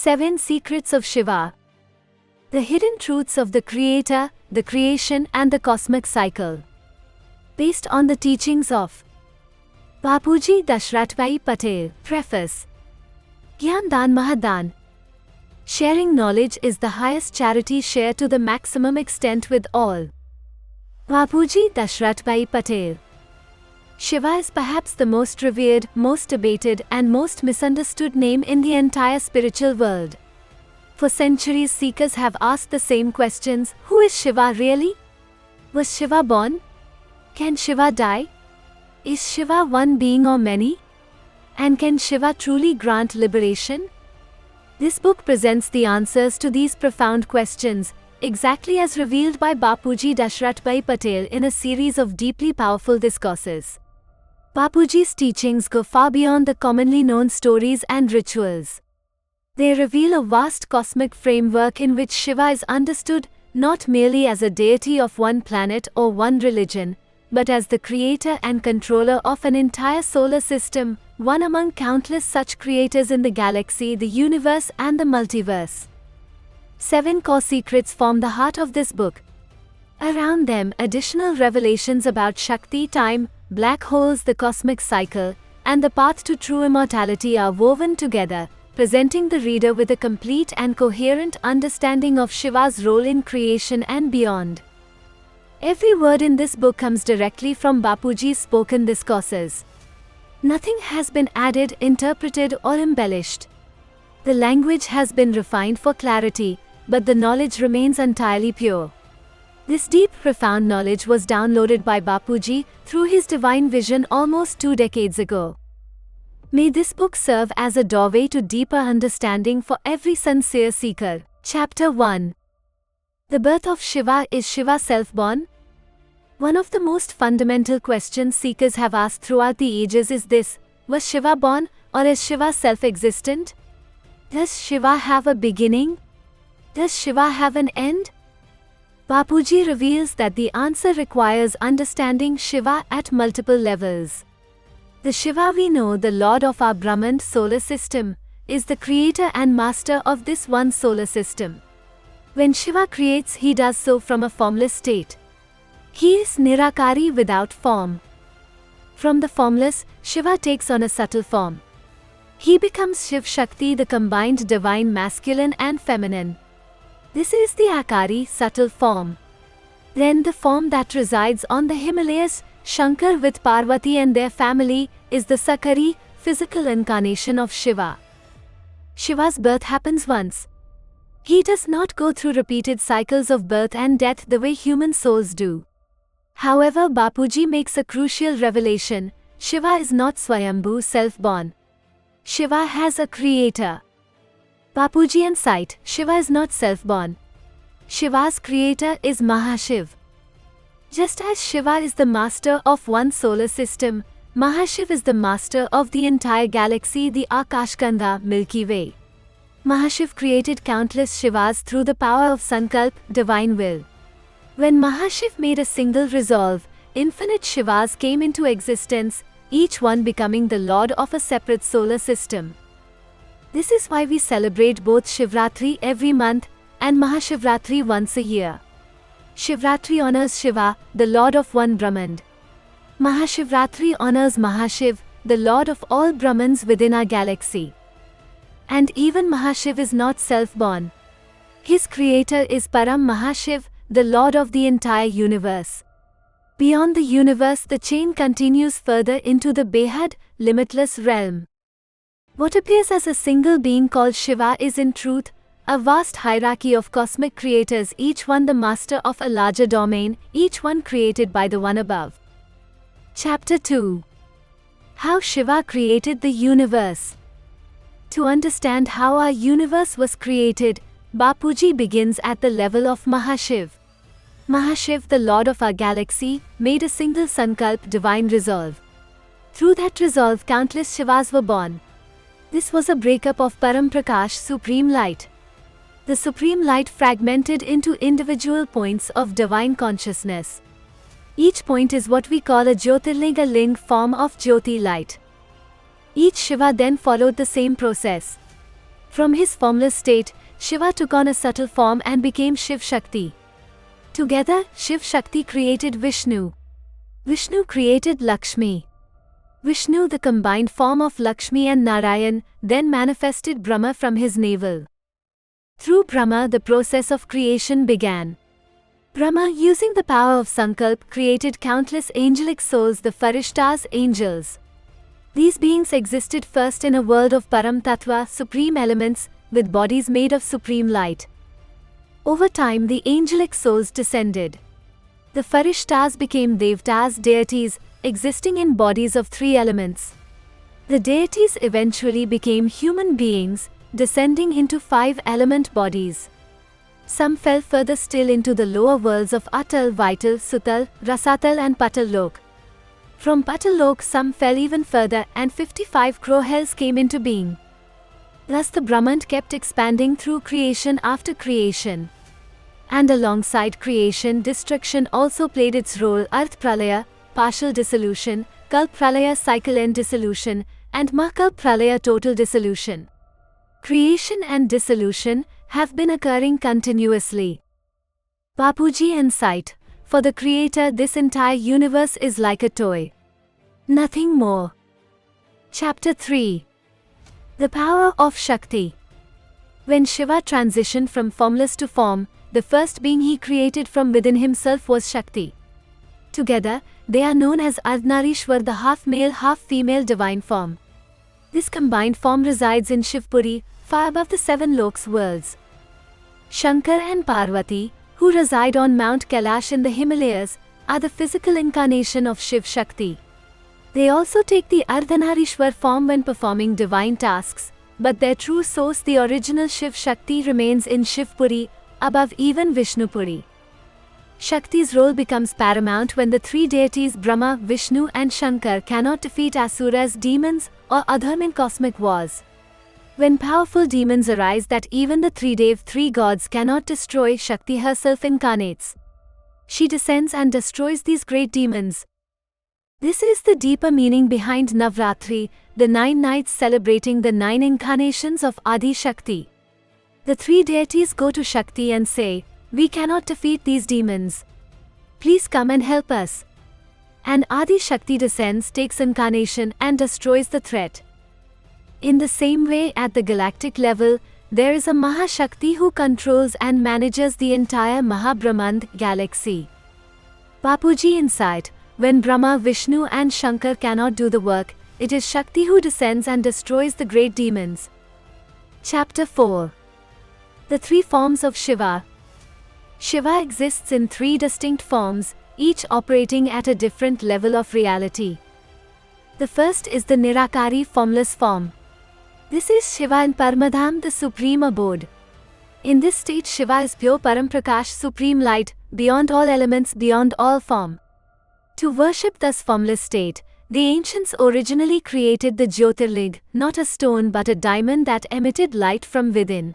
7 Secrets of Shiva. The hidden truths of the Creator, the creation and the cosmic cycle. Based on the teachings of Bapuji Dashrathbhai Patel. Preface. Gyan Dan Mahadan. Sharing knowledge is the highest charity. Share to the maximum extent with all. Bapuji Dashrathbhai Patel. Shiva is perhaps the most revered, most debated and most misunderstood name in the entire spiritual world. For centuries seekers have asked the same questions. Who is Shiva really? Was Shiva born? Can Shiva die? Is Shiva one being or many? And can Shiva truly grant liberation? This book presents the answers to these profound questions, exactly as revealed by Bapuji Dashrathbhai Patel in a series of deeply powerful discourses. Bapuji's teachings go far beyond the commonly known stories and rituals. They reveal a vast cosmic framework in which Shiva is understood not merely as a deity of one planet or one religion, but as the creator and controller of an entire solar system, one among countless such creators in the galaxy, the universe and the multiverse. 7 core secrets form the heart of this book. Around them, additional revelations about Shakti, time, black holes, the cosmic cycle, and the path to true immortality are woven together, presenting the reader with a complete and coherent understanding of Shiva's role in creation and beyond. Every word in this book comes directly from Bapuji's spoken discourses. Nothing has been added, interpreted, or embellished. The language has been refined for clarity, but the knowledge remains entirely pure. This deep, profound knowledge was downloaded by Bapuji through his divine vision almost 2 decades ago. May this book serve as a doorway to deeper understanding for every sincere seeker. Chapter 1. The birth of Shiva. Is Shiva self-born? One of the most fundamental questions seekers have asked throughout the ages is this: was Shiva born, or is Shiva self-existent? Does Shiva have a beginning? Does Shiva have an end? Bapuji reveals that the answer requires understanding Shiva at multiple levels. The Shiva we know, the Lord of our Brahmand solar system, is the creator and master of this one solar system. When Shiva creates, he does so from a formless state. He is Nirakari, without form. From the formless, Shiva takes on a subtle form. He becomes Shiv Shakti, the combined divine masculine and feminine. This is the Akari, subtle form. Then the form that resides on the Himalayas, Shankar with Parvati and their family, is the Sakari, physical incarnation of Shiva. Shiva's birth happens once. He does not go through repeated cycles of birth and death the way human souls do. However, Bapuji makes a crucial revelation: Shiva is not Swayambhu, self-born. Shiva has a creator. Bapuji insight: Shiva is not self-born. Shiva's creator is Mahashiv. Just as Shiva is the master of one solar system, Mahashiv is the master of the entire galaxy, the Akashganga, Milky Way. Mahashiv created countless Shivas through the power of Sankalp, divine will. When Mahashiv made a single resolve, infinite Shivas came into existence, each one becoming the lord of a separate solar system. This is why we celebrate both Shivratri every month and Mahashivratri once a year. Shivratri honors Shiva, the lord of one Brahmand. Mahashivratri honors Mahashiv, the lord of all Brahmans within our galaxy. And even Mahashiv is not self-born. His creator is Param Mahashiv, the lord of the entire universe. Beyond the universe, the chain continues further into the Behad, limitless realm. What appears as a single being called Shiva is in truth a vast hierarchy of cosmic creators, each one the master of a larger domain, each one created by the one above. Chapter 2. How Shiva created the universe. To understand how our universe was created, Bapuji begins at the level of Mahashiv. Mahashiv, the lord of our galaxy, made a single Sankalp, divine resolve. Through that resolve, countless Shivas were born. This was a breakup of Param Prakash, supreme light. The supreme light fragmented into individual points of divine consciousness. Each point is what we call a Jyotirlinga, ling form of Jyoti light. Each Shiva then followed the same process. From his formless state, Shiva took on a subtle form and became Shiv Shakti. Together, Shiv Shakti created Vishnu. Vishnu created Lakshmi. Vishnu, the combined form of Lakshmi and Narayan, then manifested Brahma from his navel. Through Brahma, the process of creation began. Brahma, using the power of Sankalp, created countless angelic souls, the Farishtas, angels. These beings existed first in a world of Param Tattva, supreme elements, with bodies made of supreme light. Over time, the angelic souls descended. The Farishtas became Devtas, deities, existing in bodies of 3 elements. The deities eventually became human beings, descending into 5-element bodies. Some fell further still into the lower worlds of Atal, Vital, Sutal, Rasatal and Patal Lok. From Patal Lok some fell even further and 55 crore hells came into being. Thus the Brahmand kept expanding through creation after creation. And alongside creation, destruction also played its role: Arth Pralaya, partial dissolution, Kalp Pralaya, cycle end dissolution, and Mahakalp Pralaya, total dissolution. Creation and dissolution have been occurring continuously. Bapuji insight: for the Creator, this entire universe is like a toy. Nothing more. Chapter 3. The Power of Shakti. When Shiva transitioned from formless to form, the first being he created from within himself was Shakti. Together, they are known as Ardhanarishwar, the half-male, half-female divine form. This combined form resides in Shivpuri, far above the 7 loks worlds. Shankar and Parvati, who reside on Mount Kailash in the Himalayas, are the physical incarnation of Shiv Shakti. They also take the Ardhanarishwar form when performing divine tasks, but their true source, the original Shiv Shakti, remains in Shivpuri, above even Vishnupuri. Shakti's role becomes paramount when the 3 deities Brahma, Vishnu and Shankar cannot defeat asuras, demons or adharma in cosmic wars. When powerful demons arise that even the 3 gods cannot destroy, Shakti herself incarnates. She descends and destroys these great demons. This is the deeper meaning behind Navratri, the 9 nights celebrating the 9 incarnations of Adi Shakti. The 3 deities go to Shakti and say, "We cannot defeat these demons. Please come and help us." And Adi Shakti descends, takes incarnation and destroys the threat. In the same way, at the galactic level, there is a Mahashakti who controls and manages the entire Mahabrahmand galaxy. Bapuji insight: when Brahma, Vishnu and Shankar cannot do the work, it is Shakti who descends and destroys the great demons. Chapter 4. The 3 forms of Shiva. Shiva exists in 3 distinct forms, each operating at a different level of reality. The first is the Nirakari, formless form. This is Shiva in Paramadham, the supreme abode. In this state, Shiva is pure Paramprakash, supreme light, beyond all elements, beyond all form. To worship this formless state, the ancients originally created the Jyotirling, not a stone but a diamond that emitted light from within.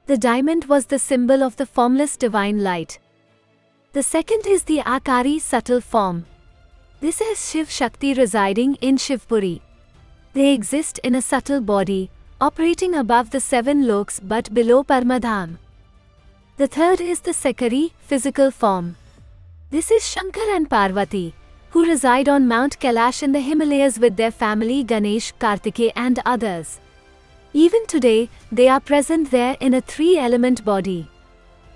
The diamond was the symbol of the formless divine light. The second is the Akari, subtle form. This is Shiv Shakti residing in Shivpuri. They exist in a subtle body, operating above the 7 loks but below Paramadham. The third is the Sakari, physical form. This is Shankar and Parvati, who reside on Mount Kailash in the Himalayas with their family Ganesh, Kartikeya and others. Even today, they are present there in a 3-element body.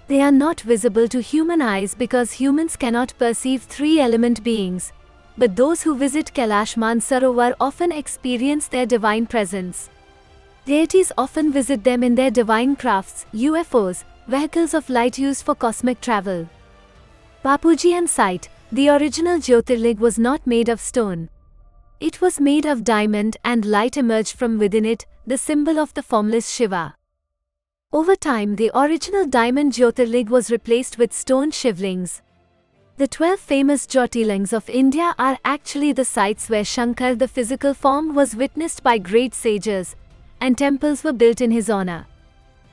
They are not visible to human eyes because humans cannot perceive 3-element beings. But those who visit Kailash Mansarovar often experience their divine presence. Deities often visit them in their divine crafts, UFOs, vehicles of light used for cosmic travel. Bapuji insight: the original Jyotirling was not made of stone. It was made of diamond and light emerged from within it, the symbol of the formless Shiva. Over time, the original diamond Jyotirling was replaced with stone Shivlings. The 12 famous Jyotirlings of India are actually the sites where Shankar, the physical form, was witnessed by great sages, and temples were built in his honor.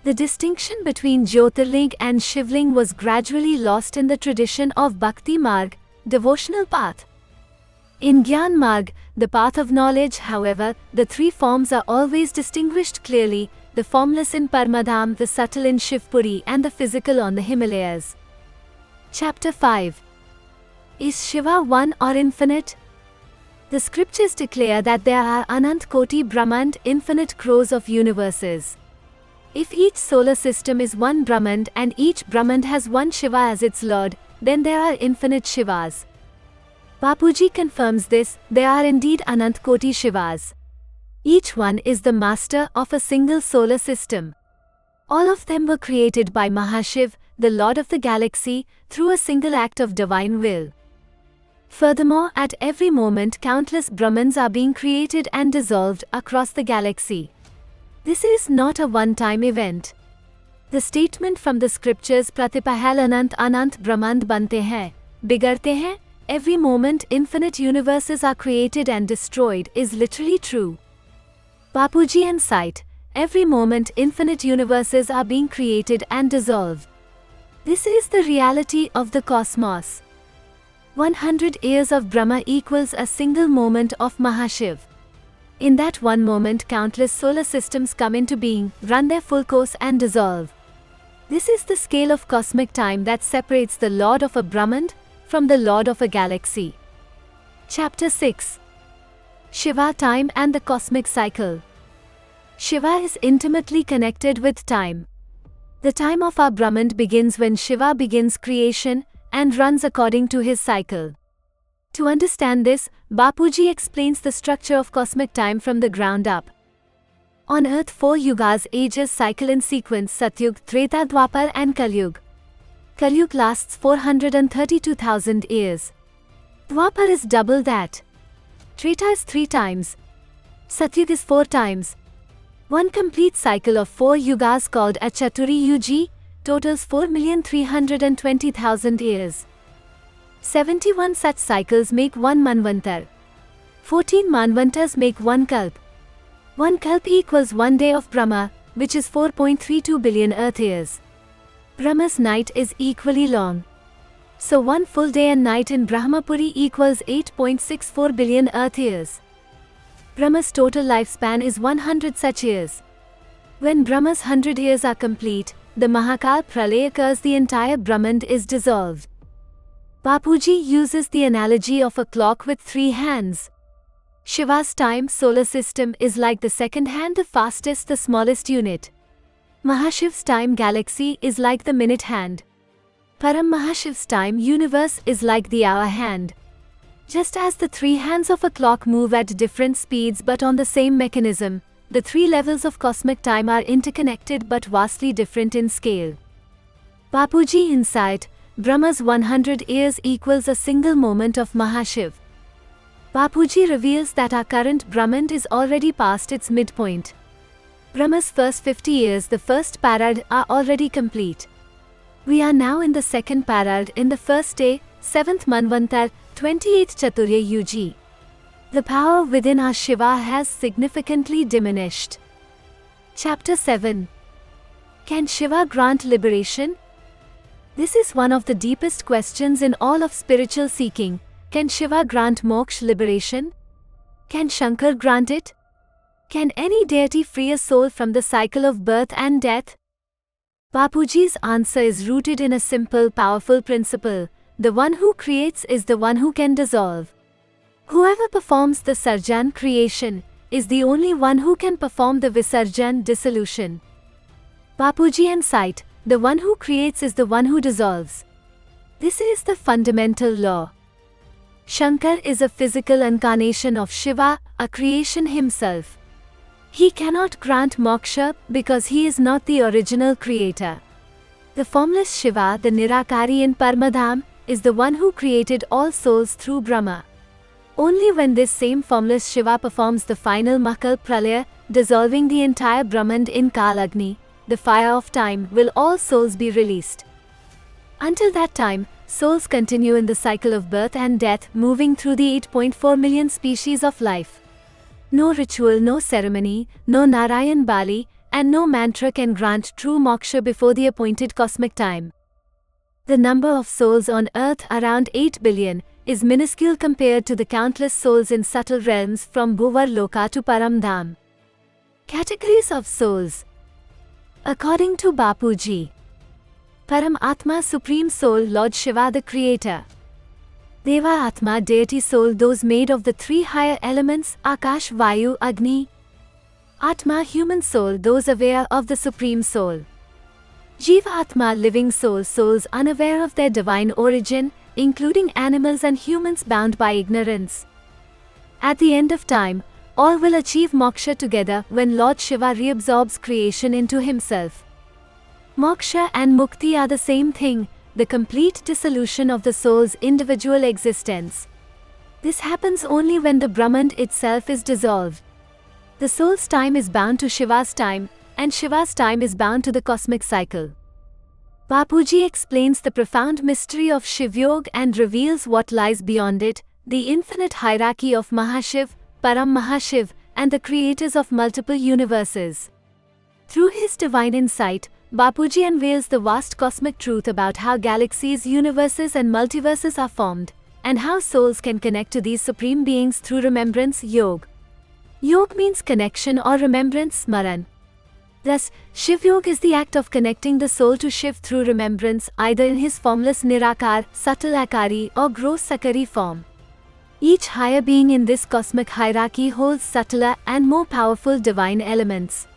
The distinction between Jyotirling and Shivling was gradually lost in the tradition of Bhakti Marg, devotional path. In Gyan Marg, the path of knowledge, however, the 3 forms are always distinguished clearly, the formless in Paramadham, the subtle in Shivpuri, and the physical on the Himalayas. Chapter 5. Is Shiva one or infinite? The scriptures declare that there are Anant Koti Brahmand, infinite crores of universes. If each solar system is one Brahmand and each Brahmand has one Shiva as its lord, then there are infinite Shivas. Bapuji confirms this, there are indeed Anant Koti Shivas. Each one is the master of a single solar system. All of them were created by Mahashiv, the Lord of the galaxy, through a single act of divine will. Furthermore, at every moment countless Brahmans are being created and dissolved across the galaxy. This is not a one-time event. The statement from the scriptures Pratipahal Anant Anant Brahmand bante hain, bigarte hain, every moment infinite universes are created and destroyed is literally true. Bapuji insight, every moment infinite universes are being created and dissolved. This is the reality of the cosmos. 100 years of Brahma equals a single moment of Mahashiv. In that one moment countless solar systems come into being, run their full course and dissolve. This is the scale of cosmic time that separates the Lord of a Brahmand from the Lord of a galaxy. Chapter 6. Shiva, time and the cosmic cycle. Shiva is intimately connected with time. The time of our Brahmand begins when Shiva begins creation and runs according to his cycle. To understand this, Bapuji explains the structure of cosmic time from the ground up. On earth 4 yugas ages cycle in sequence: Satyug, Treta, Dwapar and Kalyug. Kalyug lasts 432,000 years. Dwapar is double that. Treta is 3 times. Satyug is 4 times. One complete cycle of 4 yugas called a Chaturi Yugi totals 4,320,000 years. 71 such cycles make one Manvantar. 14 Manvantars make one Kalp. One Kalp equals 1 day of Brahma, which is 4.32 billion Earth years. Brahma's night is equally long. So one full day and night in Brahmapuri equals 8.64 billion Earth years. Brahma's total lifespan is 100 such years. When Brahma's 100 years are complete, the Mahakal Pralay occurs, the entire Brahmand is dissolved. Bapuji uses the analogy of a clock with 3 hands. Shiva's time solar system is like the second hand, the fastest, the smallest unit. Mahashiv's time galaxy is like the minute hand. Param Mahashiv's time universe is like the hour hand. Just as the 3 hands of a clock move at different speeds but on the same mechanism, the 3 levels of cosmic time are interconnected but vastly different in scale. Bapuji insight, Brahma's 100 years equals a single moment of Mahashiv. Bapuji reveals that our current Brahmand is already past its midpoint. Brahma's first 50 years, the first parad, are already complete. We are now in the second parad, in the first day, 7th Manvantar, 28th Chaturya Yugi. The power within our Shiva has significantly diminished. Chapter 7. Can Shiva grant liberation? This is one of the deepest questions in all of spiritual seeking. Can Shiva grant moksha, liberation? Can Shankar grant it? Can any deity free a soul from the cycle of birth and death? Bapuji's answer is rooted in a simple, powerful principle. The one who creates is the one who can dissolve. Whoever performs the Sarjan, creation, is the only one who can perform the Visarjan, dissolution. Bapuji insight, the one who creates is the one who dissolves. This is the fundamental law. Shankar is a physical incarnation of Shiva, a creation himself. He cannot grant moksha because he is not the original creator. The formless Shiva, the Nirakari in Paramadham, is the one who created all souls through Brahma. Only when this same formless Shiva performs the final Mahakal Pralaya, dissolving the entire Brahmand in Kalagni, the fire of time, will all souls be released. Until that time, souls continue in the cycle of birth and death, moving through the 8.4 million species of life. No ritual, no ceremony, no Narayan Bali, and no mantra can grant true moksha before the appointed cosmic time. The number of souls on earth, around 8 billion, is minuscule compared to the countless souls in subtle realms from Bhuvar Loka to Paramdham. Categories of souls. According to Bapuji, Param Atma, Supreme Soul, Lord Shiva the Creator. Deva Atma, Deity Soul, those made of the three higher elements, Akash, Vayu, Agni. Atma, human soul, those aware of the Supreme Soul. Jiva Atma, living soul, souls unaware of their divine origin, including animals and humans bound by ignorance. At the end of time, all will achieve moksha together when Lord Shiva reabsorbs creation into himself. Moksha and mukti are the same thing, the complete dissolution of the soul's individual existence. This happens only when the Brahman itself is dissolved. The soul's time is bound to Shiva's time, and Shiva's time is bound to the cosmic cycle. Bapuji explains the profound mystery of Shiv Yoga and reveals what lies beyond it, the infinite hierarchy of Mahashiv, Param Mahashiv, and the creators of multiple universes. Through his divine insight, Bapuji unveils the vast cosmic truth about how galaxies, universes, and multiverses are formed, and how souls can connect to these supreme beings through remembrance, Yoga. Yoga means connection or remembrance, Smaran. Thus, Shiv Yoga is the act of connecting the soul to Shiv through remembrance, either in his formless Nirakar, subtle Akari, or gross Sakari form. Each higher being in this cosmic hierarchy holds subtler and more powerful divine elements.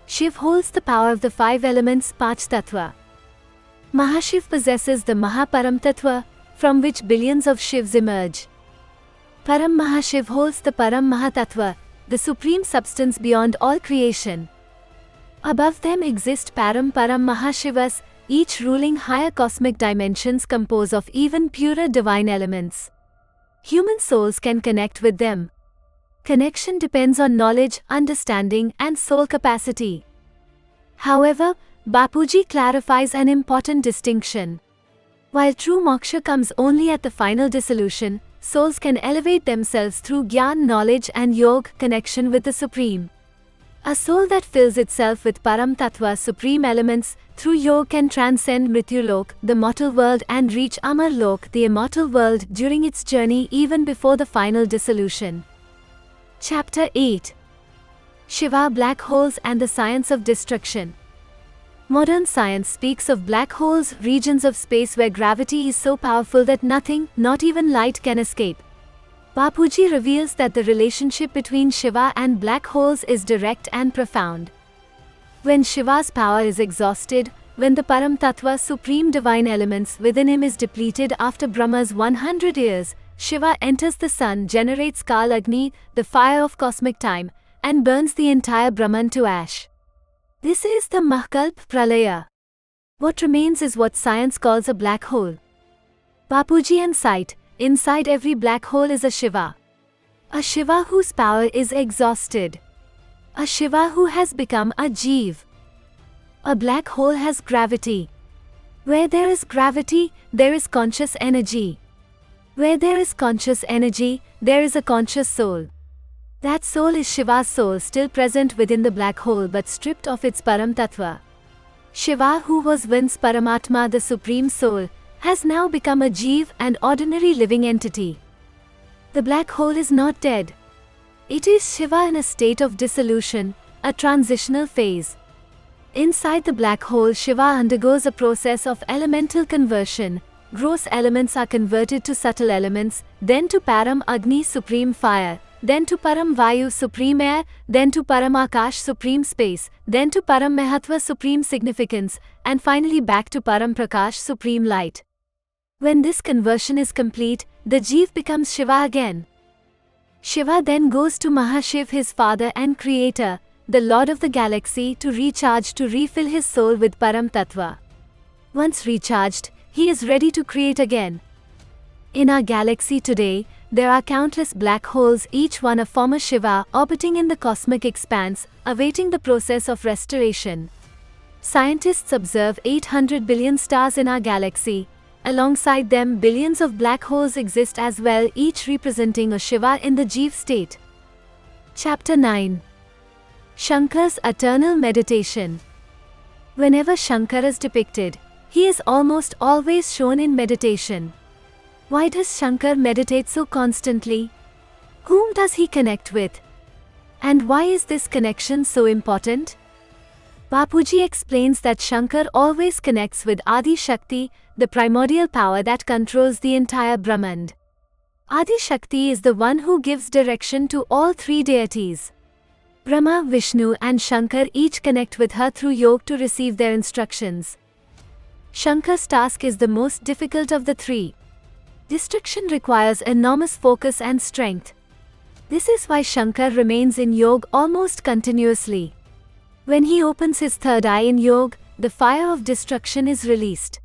Shiv holds the power of the five elements, Panch Tattva. Mahashiv possesses the Mahaparam Tattva, from which billions of Shivs emerge. Param Mahashiv holds the Param Mahatattva, the supreme substance beyond all creation. Above them exist Param Mahashivas, each ruling higher cosmic dimensions composed of even purer divine elements. Human souls can connect with them. Connection depends on knowledge, understanding, and soul capacity. However, Bapuji clarifies an important distinction. While true moksha comes only at the final dissolution, souls can elevate themselves through Gyan, knowledge, and Yoga, connection with the Supreme. A soul that fills itself with Param Tattva, supreme elements, through Yoga can transcend Mrityulok, the mortal world, and reach Amar Lok, the immortal world, during its journey even before the final dissolution. Chapter 8. Shiva, Black Holes and the Science of Destruction. Modern science speaks of black holes, regions of space where gravity is so powerful that nothing, not even light, can escape. Bapuji reveals that the relationship between Shiva and black holes is direct and profound. When Shiva's power is exhausted, when the Param Tattva, supreme divine elements within him is depleted after Brahma's 100 years, Shiva enters the sun, generates Kal Agni, the fire of cosmic time, and burns the entire Brahman to ash. This is the Mahakalp Pralaya. What remains is what science calls a black hole. Bapuji insight: inside every black hole is a Shiva. A Shiva whose power is exhausted. A Shiva who has become a Jeev. A black hole has gravity. Where there is gravity, there is conscious energy. Where there is conscious energy, there is a conscious soul. That soul is Shiva's soul, still present within the black hole but stripped of its Param Tattva. Shiva, who was once Paramatma, the Supreme Soul, has now become a Jeev, an ordinary living entity. The black hole is not dead. It is Shiva in a state of dissolution, a transitional phase. Inside the black hole, Shiva undergoes a process of elemental conversion. Gross elements are converted to subtle elements, then to Param Agni, supreme fire, then to Param Vayu, supreme air, then to Param Akash, supreme space, then to Param Mahatva, supreme significance, and finally back to Param Prakash, supreme light. When this conversion is complete, the Jeev becomes Shiva again. Shiva then goes to Mahashiv, his father and creator, the Lord of the galaxy, to recharge, to refill his soul with Param Tattva. Once recharged, he is ready to create again. In our galaxy today, there are countless black holes, each one a former Shiva, orbiting in the cosmic expanse, awaiting the process of restoration. Scientists observe 800 billion stars in our galaxy. Alongside them, billions of black holes exist as well, each representing a Shiva in the Jeev state. Chapter 9. Shankar's Eternal Meditation. Whenever Shankar is depicted, he is almost always shown in meditation. Why does Shankar meditate so constantly? Whom does he connect with? And why is this connection so important? Bapuji explains that Shankar always connects with Adi Shakti, the primordial power that controls the entire Brahmand. Adi Shakti is the one who gives direction to all three deities. Brahma, Vishnu and Shankar each connect with her through yoga to receive their instructions. Shankar's task is the most difficult of the three. Destruction requires enormous focus and strength. This is why Shankar remains in yoga almost continuously. When he opens his third eye in yoga, the fire of destruction is released.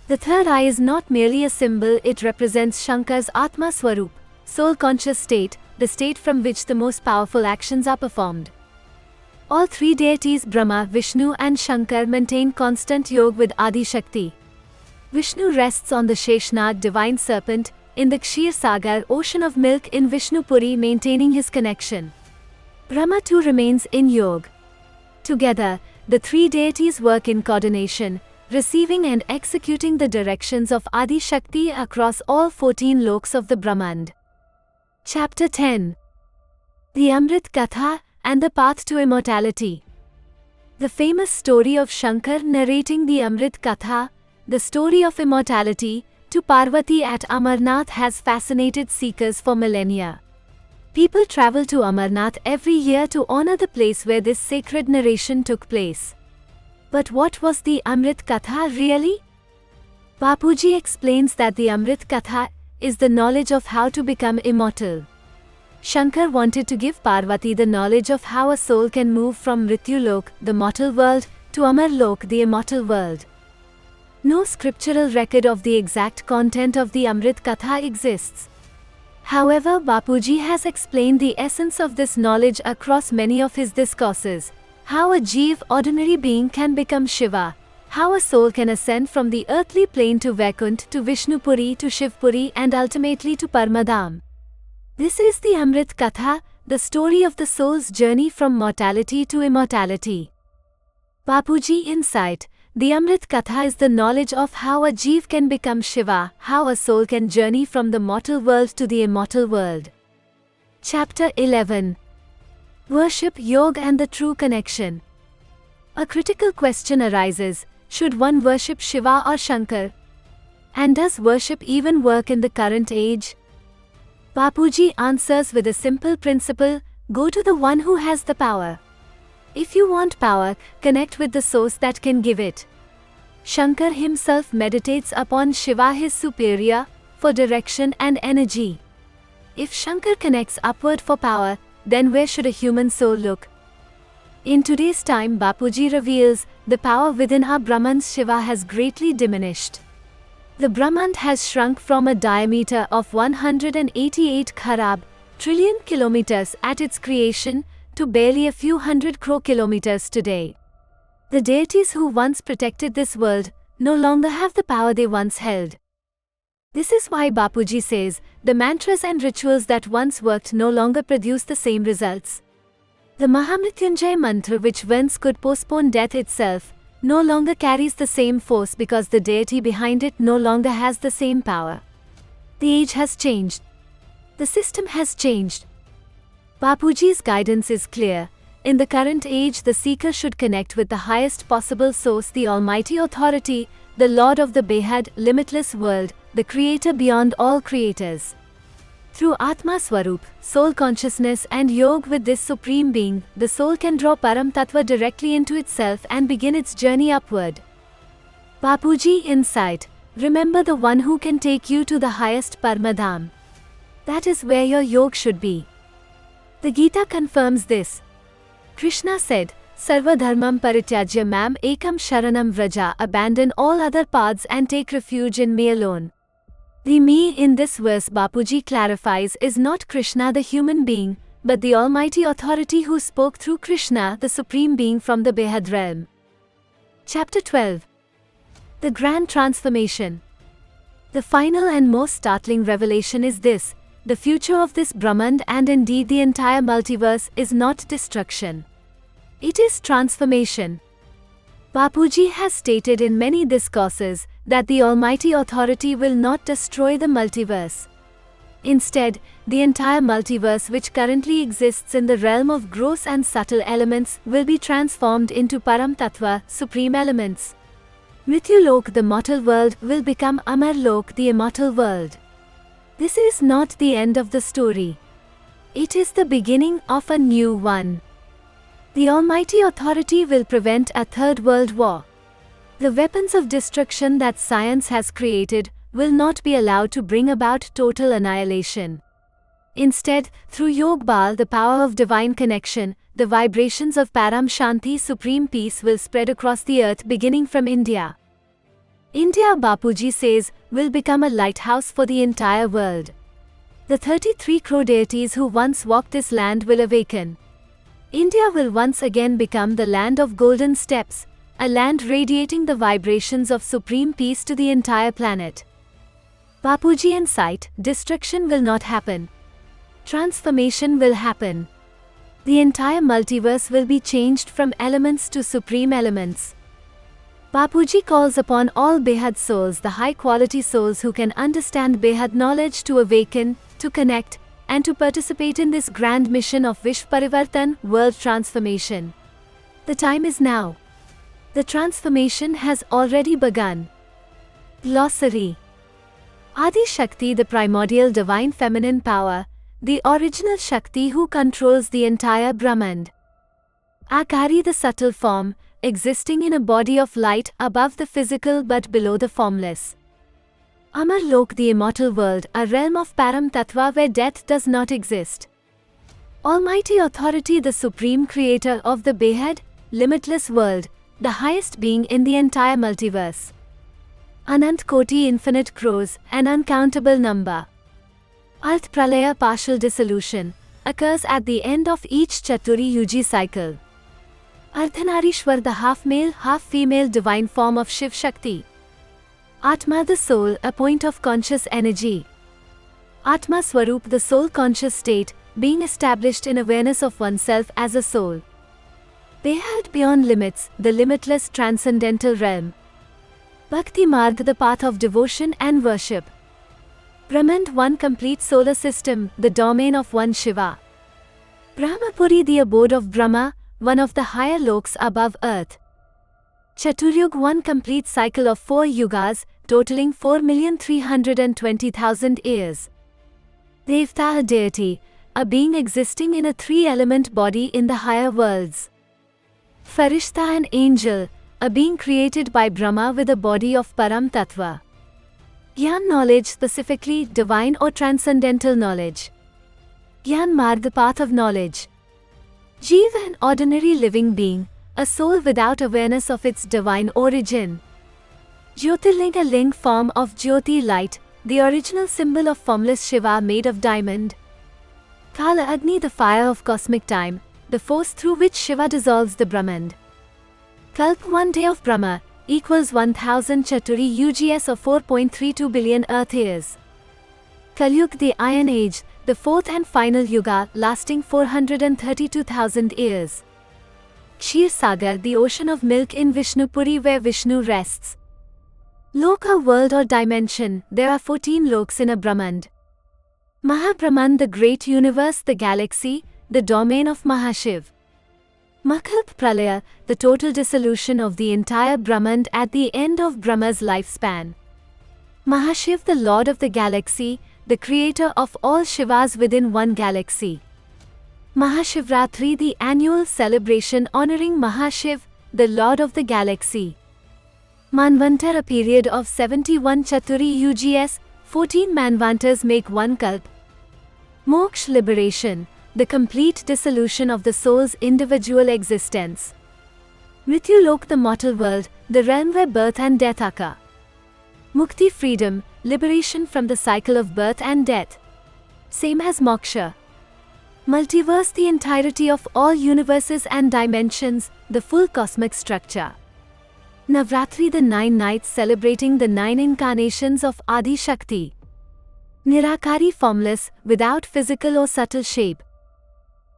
The third eye is not merely a symbol, it represents Shankar's Atma Swarup, soul-conscious state, the state from which the most powerful actions are performed. All three deities Brahma, Vishnu and Shankar maintain constant yoga with Adi Shakti. Vishnu rests on the Sheshnag divine serpent, in the Kshir Sagar ocean of milk in Vishnupuri, maintaining his connection. Brahma too remains in yoga. Together, the three deities work in coordination, receiving and executing the directions of Adi Shakti across all 14 loks of the Brahmand. Chapter 10. The Amrit Katha and the Path to Immortality. The famous story of Shankar narrating the Amrit Katha, the story of immortality, to Parvati at Amarnath has fascinated seekers for millennia. People travel to Amarnath every year to honor the place where this sacred narration took place. But what was the Amrit Katha really? Bapuji explains that the Amrit Katha is the knowledge of how to become immortal. Shankar wanted to give Parvati the knowledge of how a soul can move from Mrityulok, the mortal world, to Amarlok, the immortal world. No scriptural record of the exact content of the Amrit Katha exists. However, Bapuji has explained the essence of this knowledge across many of his discourses. How a Jeev, ordinary being, can become Shiva. How a soul can ascend from the earthly plane to Vaikuntha, to Vishnupuri, to Shivpuri and ultimately to Paramadham. This is the Amrit Katha, the story of the soul's journey from mortality to immortality. Bapuji insight. The Amrit Katha is the knowledge of how a Jeev can become Shiva, how a soul can journey from the mortal world to the immortal world. Chapter 11. Worship, Yoga and the True Connection. A critical question arises, should one worship Shiva or Shankar? And does worship even work in the current age? Bapuji answers with a simple principle, go to the one who has the power. If you want power, connect with the source that can give it. Shankar himself meditates upon Shiva, his superior, for direction and energy. If Shankar connects upward for power, then where should a human soul look? In today's time, Bapuji reveals, the power within our Brahman Shiva has greatly diminished. The Brahmand has shrunk from a diameter of 188 kharab, trillion kilometers at its creation, to barely a few hundred crore kilometers today. The deities who once protected this world no longer have the power they once held. This is why Bapuji says, the mantras and rituals that once worked no longer produce the same results. The Mahamrityunjay mantra, which once could postpone death itself, no longer carries the same force because the deity behind it no longer has the same power. The age has changed. The system has changed. Bapuji's guidance is clear. In the current age, the seeker should connect with the highest possible source, the Almighty Authority, the Lord of the Behad, limitless world, the Creator beyond all creators. Through Atma Swarup, soul consciousness and yoga with this Supreme Being, the soul can draw Param Tattva directly into itself and begin its journey upward. Bapuji insight. Remember the one who can take you to the highest Paramadham. That is where your yoga should be. The Gita confirms this. Krishna said, Sarva dharmam parityajya mam ekam sharanam vraja, abandon all other paths and take refuge in me alone. The me in this verse, Bapuji clarifies, is not Krishna the human being, but the Almighty Authority who spoke through Krishna, the Supreme Being from the Behad realm. Chapter 12. The Grand Transformation. The final and most startling revelation is this. The future of this Brahmand and indeed the entire multiverse is not destruction. It is transformation. Bapuji has stated in many discourses that the Almighty Authority will not destroy the multiverse. Instead, the entire multiverse which currently exists in the realm of gross and subtle elements will be transformed into Param Tattva, supreme elements. Mrityulok, the mortal world, will become Amar Lok, the immortal world. This is not the end of the story. It is the beginning of a new one. The Almighty Authority will prevent a third world war. The weapons of destruction that science has created will not be allowed to bring about total annihilation. Instead, through Yog Bal, the power of divine connection, the vibrations of Param Shanti, supreme peace, will spread across the earth beginning from India. India, Bapuji says, will become a lighthouse for the entire world. The 33 crore deities who once walked this land will awaken. India will once again become the land of golden steps, a land radiating the vibrations of supreme peace to the entire planet. Bapuji insight: destruction will not happen. Transformation will happen. The entire multiverse will be changed from elements to supreme elements. Bapuji calls upon all Behad souls, the high-quality souls who can understand Behad knowledge, to awaken, to connect, and to participate in this grand mission of Vishv Parivartan, world transformation. The time is now. The transformation has already begun. Glossary: Adi Shakti, the primordial divine feminine power, the original Shakti who controls the entire Brahmand. Akari, the subtle form, existing in a body of light above the physical but below the formless. Amar Lok, the immortal world, a realm of Param Tattva where death does not exist. Almighty Authority, the supreme creator of the Behad, limitless world, the highest being in the entire multiverse. Anant Koti, infinite crores, an uncountable number. Arth Pralaya, partial dissolution, occurs at the end of each Chaturi Yuji cycle. Ardhanarishwar, the half-male, half-female divine form of Shiv Shakti. Atma, the soul, a point of conscious energy. Atma Swarup, the soul conscious state, being established in awareness of oneself as a soul. Behad, beyond limits, the limitless transcendental realm. Bhakti Marg, the path of devotion and worship. Brahmand, one complete solar system, the domain of one Shiva. Brahmapuri, the abode of Brahma, one of the higher loks above earth. Chaturyug, one complete cycle of 4 yugas, totaling 4,320,000 years. Devta, a deity, a being existing in a 3-element body in the higher worlds. Farishta, an angel, a being created by Brahma with a body of Param Tattva. Gyan, knowledge, specifically divine or transcendental knowledge. Gyan Marg, the path of knowledge. Jiva, an ordinary living being, a soul without awareness of its divine origin. Jyotirling, a ling form of Jyoti, light, the original symbol of formless Shiva made of diamond. Kala Agni, the fire of cosmic time, the force through which Shiva dissolves the Brahmand. Kalp, 1 day of Brahma, equals 1000 Chaturi UGS of 4.32 billion Earth years. Kalyug, the Iron Age, the 4th and final Yuga, lasting 432,000 years. Kshir Sagar, the ocean of milk in Vishnupuri where Vishnu rests. Loka, world or dimension, there are 14 loks in a Brahmand. Mahabrahman, the great universe, the galaxy, the domain of Mahashiv. Makalp Pralaya, the total dissolution of the entire Brahmand at the end of Brahma's lifespan. Mahashiv, the lord of the galaxy, the creator of all Shivas within one galaxy. Mahashivratri, the annual celebration honoring Mahashiv, the lord of the galaxy. Manvantar, a period of 71 Chaturi UGS, 14 Manvantars make one Kalp. Moksha, liberation, the complete dissolution of the soul's individual existence. Mrityulok, the mortal world, the realm where birth and death occur. Mukti, freedom, liberation from the cycle of birth and death. Same as moksha. Multiverse, the entirety of all universes and dimensions, the full cosmic structure. Navratri, the 9 nights celebrating the 9 incarnations of Adi Shakti. Nirakari, formless, without physical or subtle shape.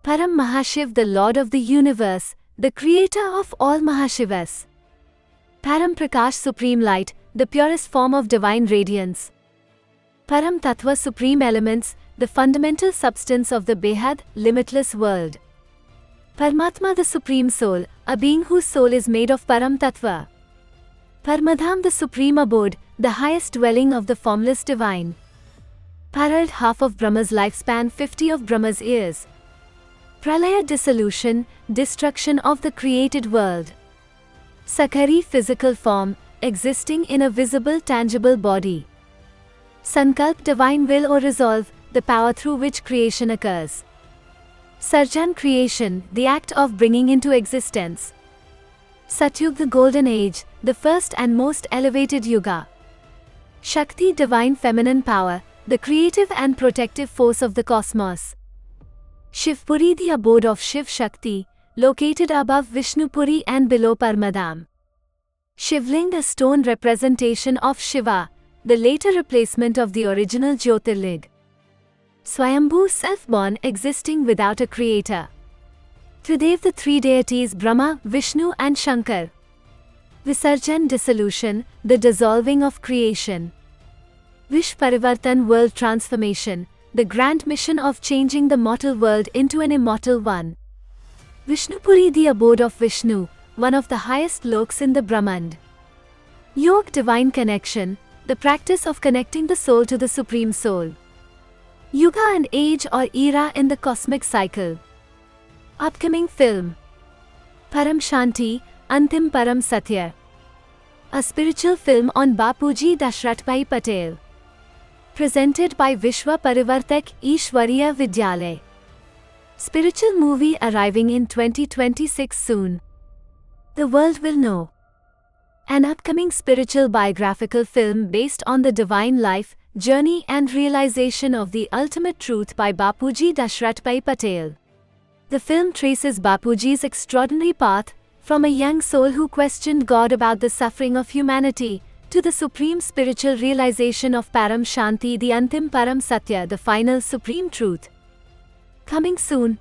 Param Mahashiv, the Lord of the universe, the creator of all Mahashivas. Param Prakash, supreme light, the purest form of divine radiance. Param Tattva, supreme elements, the fundamental substance of the Behad, limitless world. Paramatma, the supreme soul, a being whose soul is made of Param Tattva. Paramadham, the supreme abode, the highest dwelling of the formless divine. Parald, half of Brahma's lifespan, 50 of Brahma's years. Pralaya, dissolution, destruction of the created world. Sakari, physical form, existing in a visible, tangible body. Sankalp, divine will or resolve, the power through which creation occurs. Sarjan, creation, the act of bringing into existence. Satyug, the golden age, the first and most elevated yuga. Shakti, divine feminine power, the creative and protective force of the cosmos. Shivpuri, the abode of Shiv Shakti, located above Vishnupuri and below Paramadham. Shivling, a stone representation of Shiva, the later replacement of the original Jyotirling. Swayambhu, self-born, existing without a creator. Tridev, the three deities Brahma, Vishnu and Shankar. Visarjan, dissolution, the dissolving of creation. Vish Parivartan, world transformation, the grand mission of changing the mortal world into an immortal one. Vishnupuri, the abode of Vishnu, one of the highest loks in the Brahmand. Yog, divine connection, the practice of connecting the soul to the supreme soul. Yuga, and age or era in the cosmic cycle. Upcoming film. Param Shanti, Antim Param Satya. A spiritual film on Bapuji Dashrathbhai Patel. Presented by Vishwa Parivartak Ishwariya Vidyalay. Spiritual movie arriving in 2026 soon. The world will know. An upcoming spiritual biographical film based on the divine life, journey and realization of the ultimate truth by Bapuji Dashrathbhai Patel. The film traces Bapuji's extraordinary path, from a young soul who questioned God about the suffering of humanity, to the supreme spiritual realization of Param Shanti, the Antim Param Satya, the final supreme truth. Coming soon.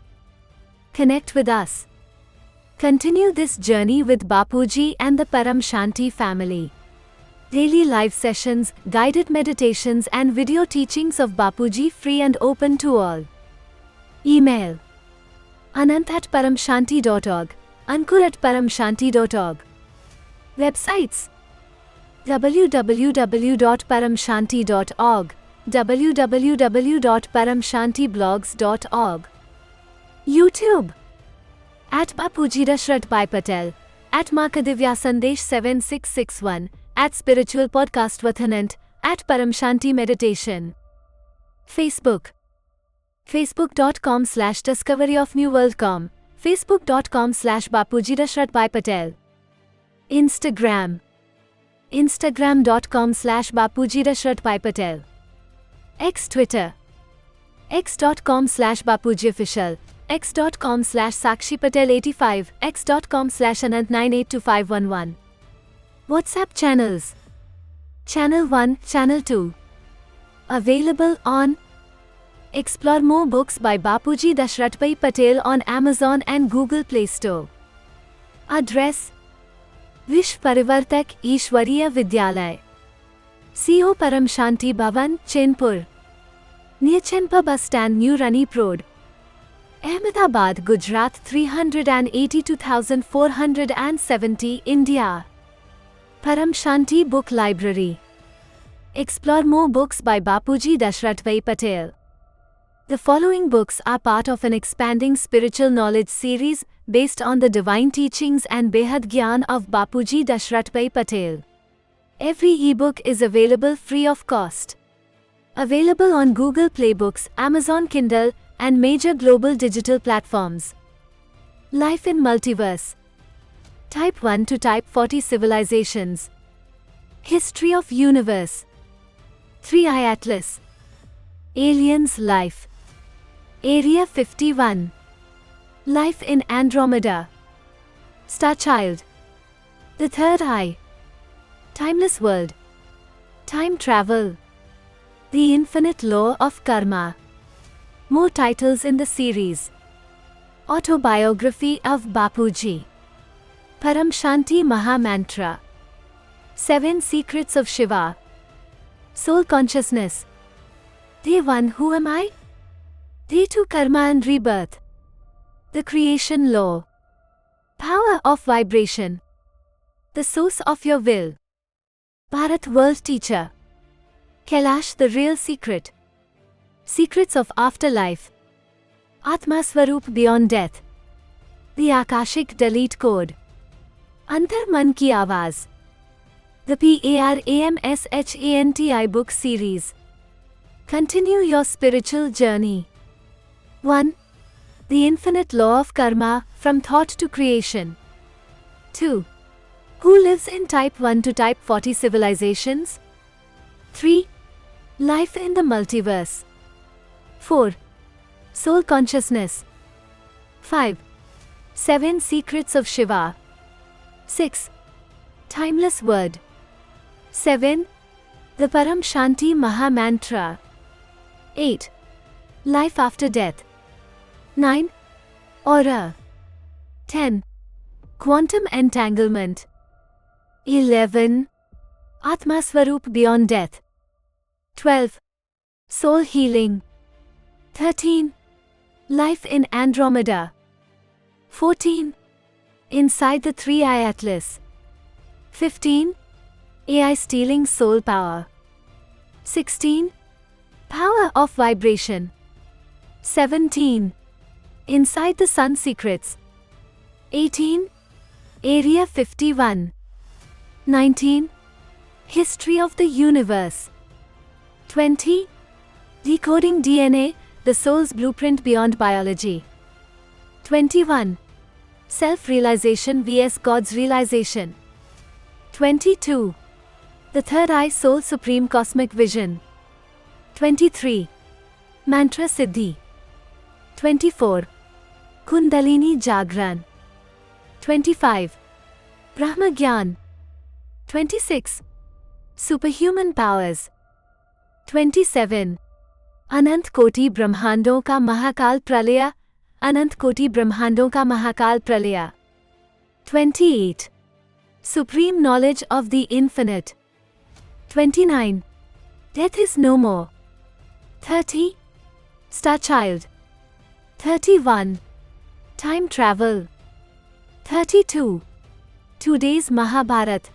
Connect with us. Continue this journey with Bapuji and the Param Shanti family. Daily live sessions, guided meditations and video teachings of Bapuji free and open to all. Email anant@paramshanti.org, ankur@paramshanti.org. Websites: www.paramshanti.org, www.paramshantiblogs.org. YouTube @Bapuji Dashrathbhai Patel, @Makadivya 7661, @Spiritual Podcast Vathanant, @Param Shanti Meditation. Facebook facebook.com/discoveryofnewworld.com, facebook.com/Bapuji Dashrathbhai Patel. Instagram instagram.com/Bapuji Dashrathbhai Patel. Twitter x.com/BapujiOfficial, x.com/Sakshi Patel 85, x.com/Anant982511. WhatsApp channels: Channel 1, Channel 2. Available on. Explore more books by Bapuji Dashrathbhai Patel on Amazon and Google Play Store. Address: Vish Parivartak Ishwariya Vidyalay, CO Param Shanti Bhavan, Chenpur, near Chenpa Bus Stand, New Ranip Road, Ahmedabad, Gujarat 382,470, India. Param Shanti Book Library. Explore more books by Bapuji Dashrathbhai Patel. The following books are part of an expanding spiritual knowledge series based on the divine teachings and Behad Gyan of Bapuji Dashrathbhai Patel. Every ebook is available free of cost. Available on Google Play Books, Amazon Kindle, and major global digital platforms. Life in Multiverse. Type 1 to Type 40 Civilizations. History of Universe. 3i Atlas. Aliens Life. Area 51. Life in Andromeda. Starchild. The Third Eye. Timeless World. Time Travel. The Infinite Law of Karma. More titles in the series. Autobiography of Bapuji. Param Shanti Maha Mantra. 7 Secrets of Shiva. Soul Consciousness. Day 1, who am I? Day 2, karma and rebirth. The creation law. Power of vibration. The source of your will. Bharat World Teacher. Kailash, the real secret. Secrets of afterlife. Atma Swarup beyond death. The Akashic Delete Code. Antar Man Ki Awaaz. The PARAMSHANTI book series. Continue your spiritual journey. 1. The infinite law of karma, from thought to creation. 2. Who lives in type 1 to type 40 civilizations? 3. Life in the multiverse. 4. Soul consciousness. 5. 7 secrets of Shiva. 6. Timeless word. 7. The Param Shanti Maha Mantra. 8. Life after death. 9. Aura. 10. Quantum entanglement. 11. Atma Swarup beyond death. 12. Soul healing. 13. Life in Andromeda. 14. Inside the 3-eye atlas. 15. AI stealing soul power. 16. Power of vibration. 17. Inside the sun secrets. 18. Area 51. 19. History of the universe. 20. Decoding DNA, the soul's blueprint beyond biology. 21. Self-realization vs God's realization. 22. The third eye soul supreme cosmic vision. 23. Mantra Siddhi. 24. Kundalini Jagran. 25. Brahma Gyan. 26. Superhuman powers. 27. अनंत कोटि ब्रह्मांडों का महाकाल प्रलय. अनंत कोटि ब्रह्मांडों का महाकाल प्रलय. 28. Supreme knowledge of the infinite. 29. Death is no more. 30. Star child. 31. Time travel. 32. Today's Mahabharat.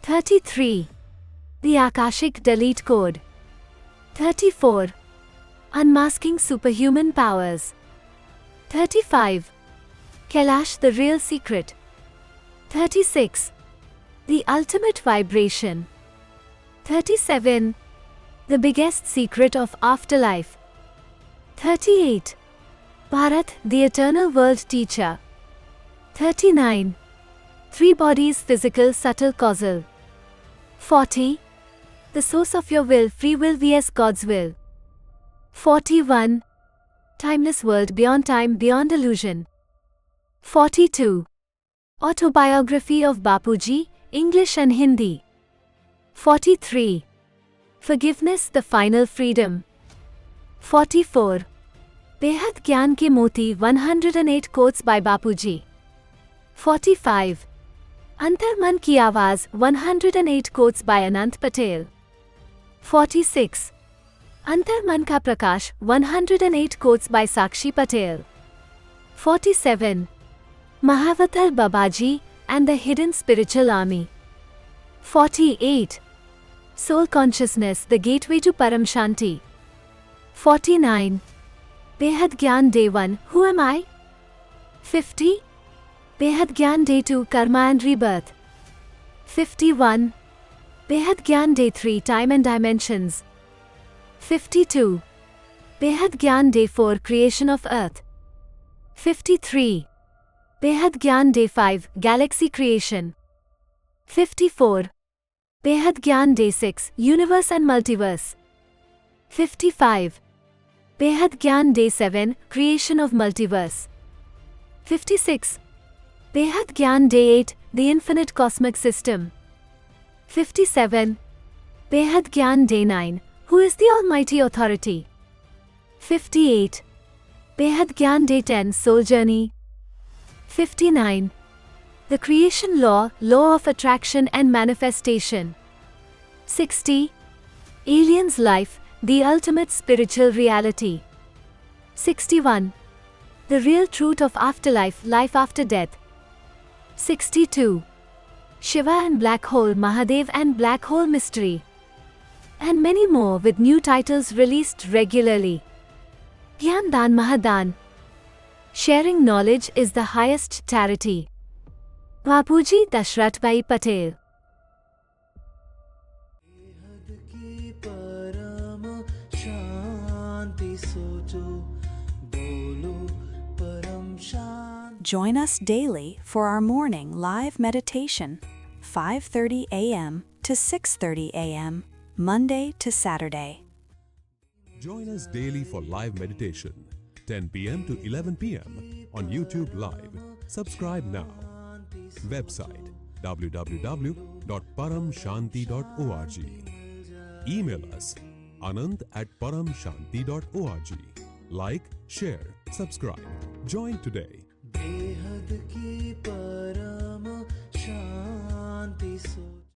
33. The Akashic Delete Code. 34. Unmasking superhuman powers. 35. Kailash, the real secret. 36. The ultimate vibration. 37. The biggest secret of afterlife. 38. Bharat, the eternal world teacher. 39. 3 bodies, physical, subtle, causal. 40. The source of your will, free will vs God's will. 41. Timeless world, beyond time, beyond illusion. 42. Autobiography of Bapuji, English and Hindi. 43. Forgiveness, the final freedom. 44. Behad Gyan Ke Moti, 108 quotes by Bapuji. 45. Antar Man Ki Awaaz, 108 quotes by Anant Patel. 46. Antar Man Ka Prakash, 108 quotes by Sakshi Patel. 47. Mahavatar Babaji and the Hidden Spiritual Army. 48. Soul Consciousness, the Gateway to Param Shanti. 49. Behad Gyan Day 1, Who am I? 50. Behad Gyan Day 2, Karma and Rebirth. 51. Behad Gyan Day 3, Time and Dimensions. 52. Behad Gyan Day 4, Creation of Earth. 53. Behad Gyan Day 5, Galaxy Creation. 54. Behad Gyan Day 6, Universe and Multiverse. 55. Behad Gyan Day 7, Creation of Multiverse. 56. Behad Gyan Day 8, The Infinite Cosmic System. 57. Behad Gyan Day 9, Who is the Almighty Authority? 58. Behad Gyan Day 10, Soul Journey. 59. The Creation Law, Law of Attraction and Manifestation. 60. Alien's Life, the ultimate spiritual reality. 61. The real truth of afterlife, life after death. 62. Shiva and Black Hole, Mahadev and Black Hole Mystery. And many more with new titles released regularly. Gyan Dan Mahadan. Sharing knowledge is the highest charity. Bapuji Dashrath Bhai Patel. Join us daily for our morning live meditation, 5:30 a.m. to 6:30 a.m., Monday to Saturday. Join us daily for live meditation, 10 p.m. to 11 p.m. on YouTube Live. Subscribe now. Website www.paramshanti.org. Email us anand@paramshanti.org. Like, share, subscribe. Join today.